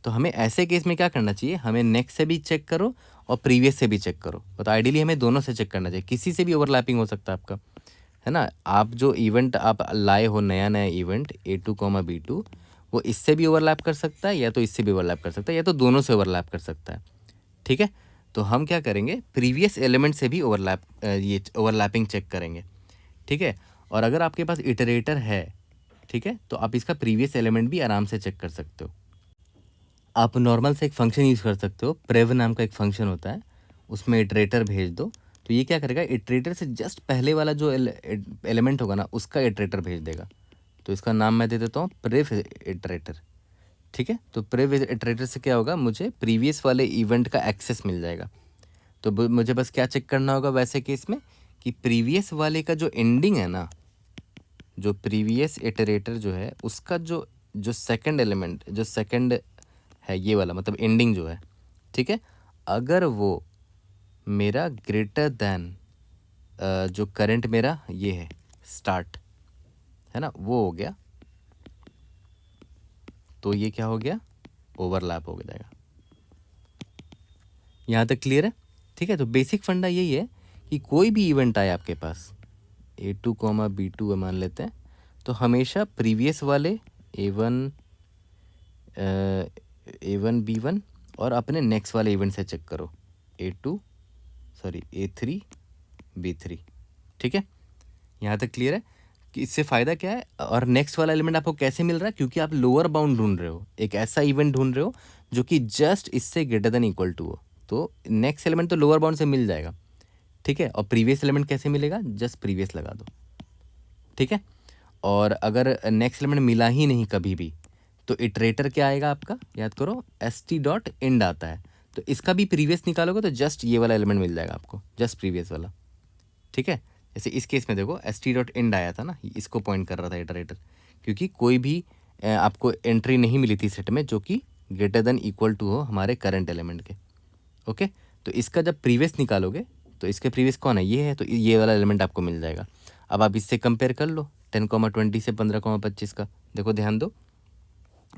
तो हमें ऐसे केस में क्या करना चाहिए, हमें नेक्स्ट से भी चेक करो और प्रीवियस से भी चेक करो। तो आइडियली हमें दोनों से चेक करना चाहिए, किसी से भी ओवरलैपिंग हो सकता है आपका, है ना। आप जो इवेंट आप लाए हो, नया नया इवेंट A2, B2, वो इससे भी ओवरलैप कर सकता है या तो इससे भी ओवरलैप कर सकता है या तो दोनों से ओवरलैप कर सकता है, ठीक है। तो हम क्या करेंगे, प्रीवियस एलिमेंट से भी ये ओवरलैपिंग चेक करेंगे, ठीक है। और अगर आपके पास इटरेटर है, ठीक है, तो आप इसका प्रीवियस एलिमेंट भी आराम से चेक कर सकते हो। आप नॉर्मल से एक फंक्शन यूज़ कर सकते हो, प्रेव नाम का एक फंक्शन होता है, उसमें इटरेटर भेज दो, तो ये क्या करेगा, इटरेटर से जस्ट पहले वाला जो एलिमेंट होगा ना उसका इटरेटर भेज देगा। तो इसका नाम मैं दे देता हूँ प्रेव इटरेटर, ठीक है। तो प्रेव इटरेटर से क्या होगा, मुझे प्रीवियस वाले इवेंट का एक्सेस मिल जाएगा। तो मुझे बस क्या चेक करना होगा वैसे केस में कि प्रीवियस वाले का जो एंडिंग है ना, जो प्रीवियस इटरेटर जो है उसका जो जो सेकंड एलिमेंट, जो सेकंड है ये वाला, मतलब एंडिंग जो है, ठीक है, अगर वो मेरा ग्रेटर देन जो करंट मेरा ये है स्टार्ट, है ना, वो हो गया, तो ये क्या हो गया, ओवरलैप हो जाएगा। यहाँ तक क्लियर है, ठीक है। तो बेसिक फंडा यही है कि कोई भी इवेंट आए आपके पास A2, B2 मान लेते हैं, तो हमेशा प्रीवियस वाले A1, B1 और अपने नेक्स्ट वाले इवेंट से चेक करो, A3, B3, ठीक है। यहाँ तक क्लियर है कि इससे फ़ायदा क्या है, और नेक्स्ट वाला एलिमेंट आपको कैसे मिल रहा है, क्योंकि आप लोअर बाउंड ढूंढ रहे हो, एक ऐसा इवेंट ढूंढ रहे हो जो कि जस्ट इससे ग्रेटर देन इक्वल टू हो, तो नेक्स्ट एलिमेंट तो लोअर बाउंड से मिल जाएगा, ठीक है। और प्रीवियस एलिमेंट कैसे मिलेगा, जस्ट प्रीवियस लगा दो, ठीक है। और अगर नेक्स्ट एलिमेंट मिला ही नहीं कभी भी, तो इटरेटर क्या आएगा आपका, याद करो st.end आता है, तो इसका भी प्रीवियस निकालोगे तो जस्ट ये वाला एलिमेंट मिल जाएगा आपको, जस्ट प्रीवियस वाला, ठीक है। जैसे इस केस में देखो st.end आया था ना, इसको पॉइंट कर रहा था इटरेटर, क्योंकि कोई भी आपको एंट्री नहीं मिली थी सेट में जो कि ग्रेटर देन इक्वल टू हो हमारे करंट एलिमेंट के, ओके। तो इसका जब प्रीवियस निकालोगे तो इसके प्रीवियस कौन है, ये है, तो ये वाला एलिमेंट आपको मिल जाएगा। अब आप इससे कंपेयर कर लो 10,20 से 15,25 का, देखो ध्यान दो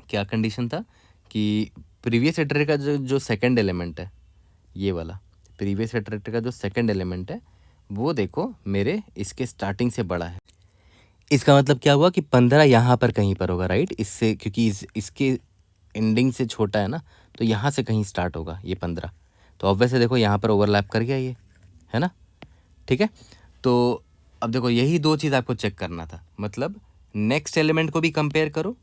क्या कंडीशन था कि प्रीवियस इटरेटर का जो सेकंड एलिमेंट है, ये वाला प्रीवियस इटरेटर का जो सेकंड एलिमेंट है वो देखो मेरे इसके स्टार्टिंग से बड़ा है। इसका मतलब क्या हुआ कि 15 यहाँ पर कहीं पर होगा, राइट, इससे, क्योंकि इसके एंडिंग से छोटा है ना, तो यहाँ से कहीं स्टार्ट होगा ये 15। तो ऑब्वियस है, देखो यहाँ पर ओवरलैप कर गया ये, है ना। ठीक है, तो अब देखो यही दो चीज़ आपको चेक करना था, मतलब नेक्स्ट एलिमेंट को भी कंपेयर करो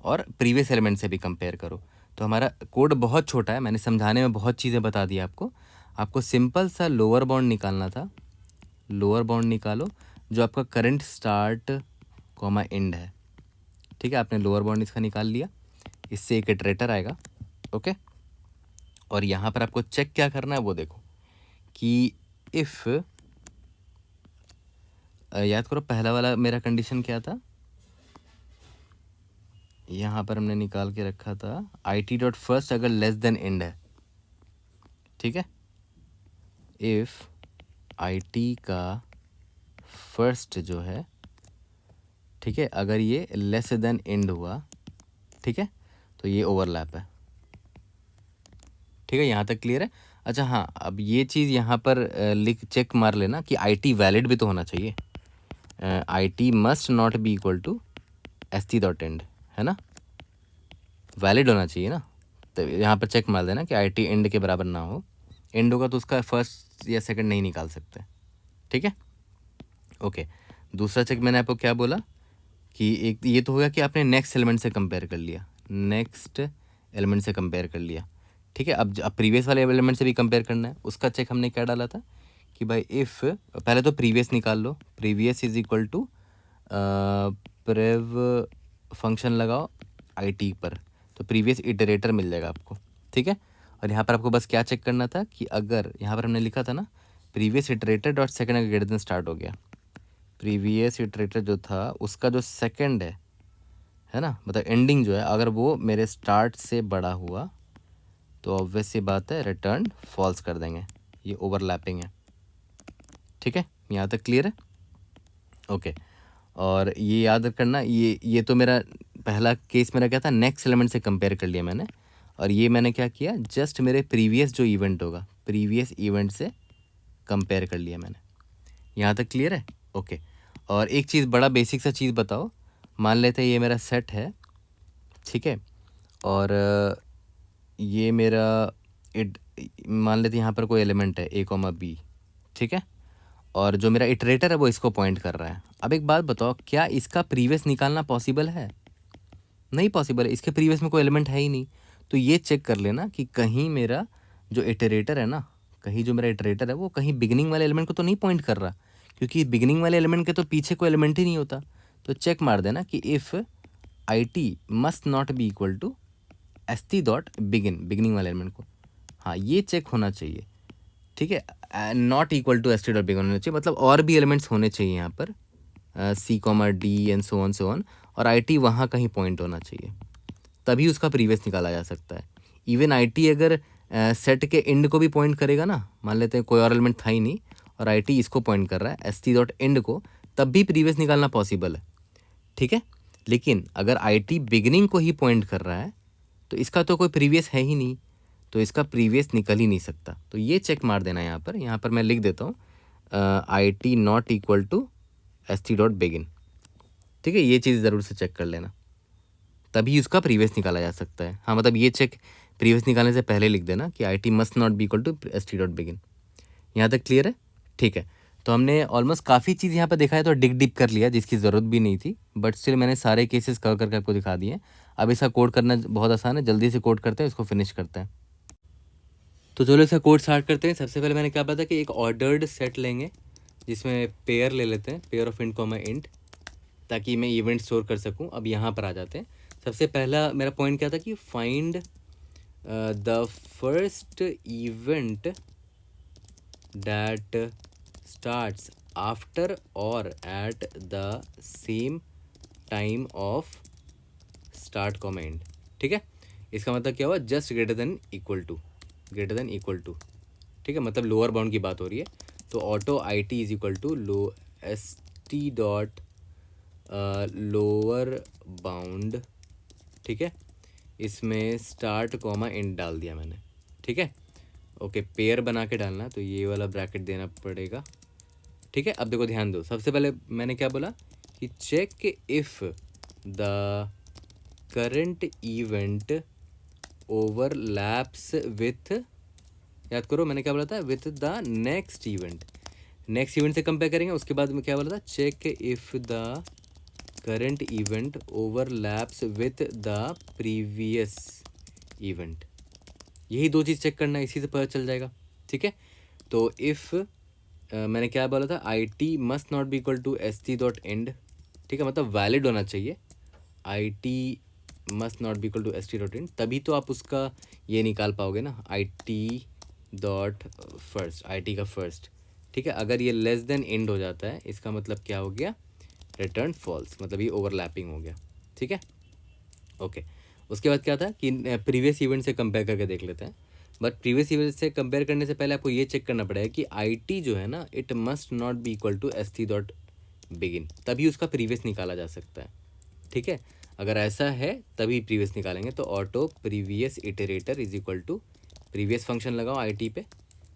और प्रीवियस एलिमेंट से भी कंपेयर करो। तो हमारा कोड बहुत छोटा है, मैंने समझाने में बहुत चीज़ें बता दी आपको सिंपल सा लोअर बाउंड निकालना था। लोअर बाउंड निकालो जो आपका करंट स्टार्ट कॉमा एंड है। ठीक है, आपने लोअर बाउंड इसका निकाल लिया, इससे एक इटरेटर आएगा। ओके, और यहाँ पर आपको चेक क्या करना है वो देखो कि इफ़, याद करो पहला वाला मेरा कंडीशन क्या था, यहाँ पर हमने निकाल के रखा था IT डॉट फर्स्ट अगर लेस देन एंड है। ठीक है, इफ़ IT का फर्स्ट जो है, ठीक है, अगर ये लेस देन एंड हुआ, ठीक है, तो ये ओवरलैप है। ठीक है, यहाँ तक क्लियर है। अच्छा हाँ, अब ये चीज़ यहाँ पर लिख चेक मार लेना कि IT वैलिड भी तो होना चाहिए। IT must not be equal to ST dot end, है ना, वैलिड होना चाहिए ना। तो यहाँ पर चेक मार देना कि IT एंड के बराबर ना हो, एंड होगा तो उसका फर्स्ट या सेकंड नहीं निकाल सकते। ठीक है, ओके। दूसरा चेक मैंने आपको क्या बोला कि एक ये तो होगा कि आपने नेक्स्ट एलिमेंट से कंपेयर कर लिया, नेक्स्ट एलिमेंट से कंपेयर कर लिया। ठीक है, अब प्रीवियस वाले एलिमेंट से भी कंपेयर करना है। उसका चेक हमने क्या डाला था कि भाई इफ़, पहले तो प्रीवियस निकाल लो, previous is equal to prev function लगाओ IT पर, तो प्रीवियस इटरेटर मिल जाएगा आपको। ठीक है, और यहाँ पर आपको बस क्या चेक करना था कि अगर यहाँ पर हमने लिखा था ना प्रीवियस इटरेटर डॉट सेकेंड अगर ग्रेटर देन स्टार्ट हो गया, प्रीवियस इटरेटर जो था उसका जो सेकंड है ना, मतलब एंडिंग जो है, अगर वो मेरे स्टार्ट से बड़ा हुआ तो ऑब्वियस सी बात है रिटर्न फॉल्स कर देंगे, ये ओवरलैपिंग है। ठीक है, यहाँ तक क्लियर है। ओके, और ये याद करना, ये तो मेरा पहला केस मेरा क्या था, नेक्स्ट एलिमेंट से कंपेयर कर लिया मैंने, और ये मैंने क्या किया, जस्ट मेरे प्रीवियस जो इवेंट होगा प्रीवियस इवेंट से कंपेयर कर लिया मैंने। यहाँ तक क्लियर है। ओके, और एक चीज़ बड़ा बेसिक सा चीज़ बताओ, मान लेते हैं ये मेरा सेट है, ठीक है, और ये मेरा मान लेते हैं यहाँ पर कोई एलिमेंट है A, B, ठीक है, और जो मेरा इटरेटर है वो इसको पॉइंट कर रहा है। अब एक बात बताओ, क्या इसका प्रीवियस निकालना पॉसिबल है? नहीं पॉसिबल है, इसके प्रीवियस में कोई एलिमेंट है ही नहीं। तो ये चेक कर लेना कि कहीं मेरा जो इटरेटर है ना, कहीं जो मेरा इटरेटर है वो कहीं बिगिनिंग वाले एलिमेंट को तो नहीं पॉइंट कर रहा, क्योंकि बिगिनिंग वाले एलिमेंट के तो पीछे कोई एलिमेंट ही नहीं होता। तो चेक मार देना कि if IT must not be equal to ST dot beginning वाले एलिमेंट को, हाँ ये चेक होना चाहिए। ठीक है, not equal to ST dot begin होना चाहिए, मतलब और भी एलिमेंट्स होने चाहिए यहाँ पर, C, D and so on, और IT वहाँ कहीं पॉइंट होना चाहिए, तभी उसका प्रीवियस निकाला जा सकता है। इवन IT अगर सेट के एंड को भी पॉइंट करेगा ना, मान लेते हैं कोई और एलिमेंट था ही नहीं और IT इसको पॉइंट कर रहा है ST डॉट एंड को, तब भी प्रीवियस निकालना पॉसिबल है। ठीक है, लेकिन अगर IT बिगिनिंग को ही पॉइंट कर रहा है तो इसका तो कोई प्रीवियस है ही नहीं, तो इसका प्रीवियस निकल ही नहीं सकता। तो ये चेक मार देना यहाँ पर मैं लिख देता हूँ IT not equal to ST dot begin. ठीक है, ये चीज़ ज़रूर से चेक कर लेना, तभी उसका प्रीवियस निकाला जा सकता है। हाँ, मतलब ये चेक प्रीवियस निकालने से पहले लिख देना कि IT must not be equal to ST dot begin. यहाँ तक क्लियर है। ठीक है, तो हमने ऑलमोस्ट काफ़ी चीज़ यहाँ पर देखा है, तो डिग डिप कर लिया जिसकी ज़रूरत भी नहीं थी, बट स्टिल मैंने सारे केसेस कवर करके आपको दिखा दिए। अब इसका कोड करना बहुत आसान है, जल्दी से कोड करते हैं, इसको फिनिश करते हैं। तो चलो इसका कोड स्टार्ट करते हैं। सबसे पहले मैंने क्या बताया कि एक ऑर्डर्ड सेट लेंगे जिसमें पेयर ले लेते हैं, pair of int comma int, ताकि मैं इवेंट स्टोर कर सकूं। अब यहाँ पर आ जाते हैं। सबसे पहला मेरा पॉइंट क्या था कि find the first event that starts after और at the same time of start comma end. ठीक है, इसका मतलब क्या हुआ, just greater than equal to. ठीक है, मतलब लोअर बाउंड की बात हो रही है। तो auto IT is equal to ST dot lower bound, ठीक है, इसमें स्टार्ट कॉमा एंड डाल दिया मैंने। ठीक है, ओके, पेयर बना के डालना, तो ये वाला ब्रैकेट देना पड़ेगा। ठीक है, अब देखो ध्यान दो, सबसे पहले मैंने क्या बोला कि check if the current event overlaps with, याद करो मैंने क्या बोला था, with the next event. Next event से कंपेयर करेंगे, उसके बाद में क्या बोला था, check if the current event overlaps with the previous event. यही दो चीज़ चेक करना है, इसी से पता चल जाएगा। ठीक है, तो इफ़ मैंने क्या बोला था, I T must not be equal to S T dot end. ठीक है, मतलब वैलिड होना चाहिए, I T must not be equal to S T dot end, तभी तो आप उसका ये निकाल पाओगे ना, I T dot first, I T का फर्स्ट। ठीक है, अगर ये लेस देन एंड हो जाता है, इसका मतलब क्या हो गया, रिटर्न फॉल्स, मतलब ये ओवरलैपिंग हो गया। ठीक है, ओके। उसके बाद क्या था कि प्रीवियस इवेंट से कंपेयर करके देख लेते हैं। बट प्रीवियस इवेंट से कंपेयर करने से पहले आपको ये चेक करना पड़ेगा कि आई टी जो है ना, it must not be equal to S T dot begin, तभी उसका प्रीवियस निकाला जा सकता है। ठीक है, अगर ऐसा है तभी प्रीवियस निकालेंगे। तो auto previous iterator is equal to previous function लगाओ आई टी पे,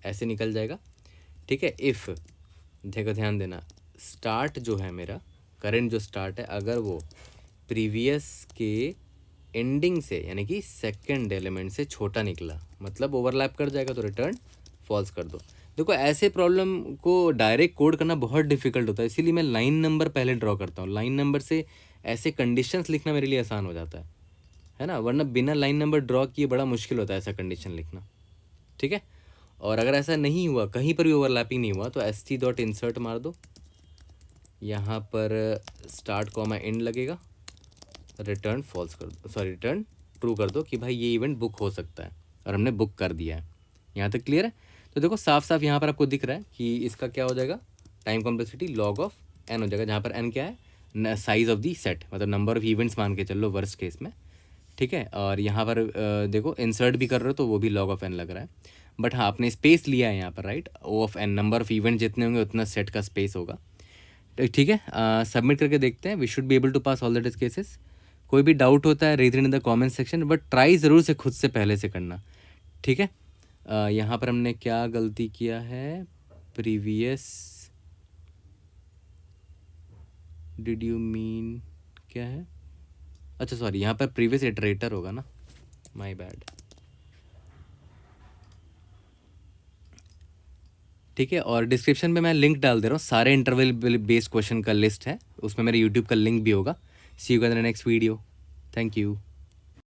ऐसे निकल जाएगा। ठीक है, इफ़, देखो ध्यान देना, स्टार्ट जो है मेरा, करंट जो स्टार्ट है, अगर वो प्रीवियस के एंडिंग से यानी कि सेकंड एलिमेंट से छोटा निकला, मतलब ओवरलैप कर जाएगा, तो रिटर्न फॉल्स कर दो। देखो ऐसे प्रॉब्लम को डायरेक्ट कोड करना बहुत डिफिकल्ट होता है, इसीलिए मैं लाइन नंबर पहले ड्रॉ करता हूँ। लाइन नंबर से ऐसे कंडीशंस लिखना मेरे लिए आसान हो जाता है ना, वरना बिना लाइन नंबर ड्रॉ किए बड़ा मुश्किल होता है ऐसा कंडीशन लिखना। ठीक है, और अगर ऐसा नहीं हुआ, कहीं पर भी ओवरलैपिंग नहीं हुआ, तो एस टी डॉट इंसर्ट मार दो, यहाँ पर स्टार्ट कॉमा एंड लगेगा, रिटर्न फॉल्स कर दो, सॉरी रिटर्न ट्रू कर दो कि भाई ये इवेंट बुक हो सकता है, और हमने बुक कर दिया है। यहाँ तक क्लियर है? तो देखो साफ साफ यहाँ पर आपको दिख रहा है कि इसका क्या हो जाएगा, time complexity log of N हो जाएगा, जहाँ पर एन क्या है, साइज ऑफ दी सेट, मतलब नंबर ऑफ इवेंट्स मान के चल लो वर्स्ट केस में। ठीक है, और यहाँ पर देखो इंसर्ट भी कर रहे हो तो वो भी लॉग ऑफ एन लग रहा है, बट हाँ आपने स्पेस लिया है यहाँ पर, right, O of N, number of event जितने होंगे उतना सेट का स्पेस होगा। ठीक है, सबमिट करके देखते हैं, we should be able to pass all the test cases. कोई भी डाउट होता है raise in the comment section, but try ज़रूर से खुद से पहले से करना। ठीक है, यहाँ पर हमने क्या गलती किया है, प्रीवियस, डिड यू मीन क्या है, अच्छा सॉरी, यहाँ पर प्रीवियस इटरेटर होगा ना, माय बैड। ठीक है, और डिस्क्रिप्शन में मैं लिंक डाल दे रहा हूँ, सारे इंटरवल बेस्ड क्वेश्चन का लिस्ट है, उसमें मेरे यूट्यूब का लिंक भी होगा। See you in the next video, thank you.